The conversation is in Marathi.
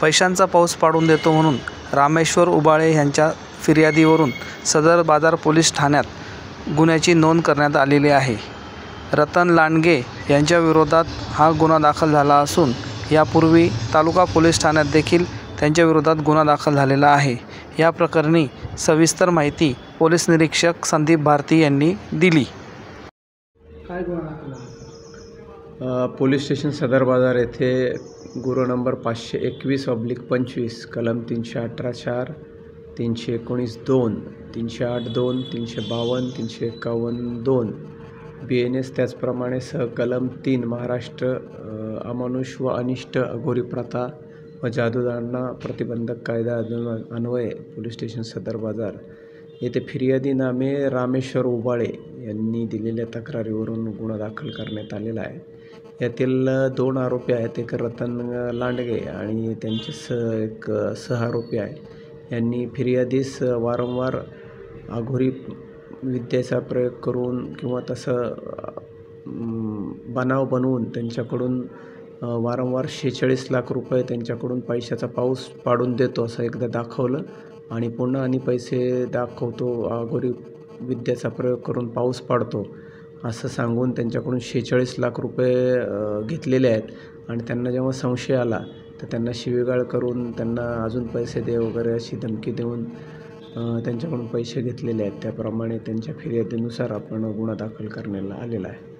पैशांचा पाऊस पाडून देतो म्हणून रामेश्वर उबाळे यांच्या फिर्यादीवरून सदर बाजार पोलीस ठाण्यात गुन्ह्याची नोंद करण्यात आलेली आहे। रतन लांडगे यांच्या विरोधात हा गुन्हा दाखल झाला असून यापूर्वी तालुका पोलीस ठाण्यात देखील त्यांच्या विरोधात गुन्हा दाखल झालेला आहे। या प्रकरणी सविस्तर माहिती पोलीस निरीक्षक संदीप भारती यांनी दिली। काय गुन्हा दाखल झाला? पोलीस स्टेशन सदर बाजार येथे गुन्हा नंबर 521/25 कलम 318(4), 319(2), 308(2), 352, 351(2) BNS, त्याचप्रमाणे सहकलम 3 महाराष्ट्र अमानुष व अनिष्ट अघोरी प्रथा व जादूटोणा प्रतिबंधक कायदा अन्वये पोलीस स्टेशन सदर बाजार येथे फिर्यादी नामे रामेश्वर उबाळे यांनी दिलेल्या तक्रारीवरून गुन्हा दाखल करण्यात आलेला आहे। यातील 2 आरोपी आहेत, एक रतन लांडगे आणि त्यांचे एक सहआरोपी आहे। यांनी फिर्यादीस वारंवार अघोरी विद्येचा प्रयोग करून किंवा तसं बनाव बनवून त्यांच्याकडून वारंवार 46 लाख रुपये त्यांच्याकडून पैशाचा पाऊस पाडून देतो असं एकदा दाखवलं आणि पुन्हा आणि पैसे दाखवतो, अघोरी विद्येचा प्रयोग करून पाऊस पाडतो असं सांगून त्यांच्याकडून 46 लाख रुपये घेतलेले आहेत। आणि त्यांना जेव्हा संशय आला तर त्यांना शिवीगाळ करून त्यांना अजून पैसे दे वगैरे अशी धमकी देऊन त्यांच्याकडून पैसे घेतलेले आहेत। त्याप्रमाणे त्यांच्या फिर्यादीनुसार आपण गुन्हा दाखल करण्यात आलेला आहे।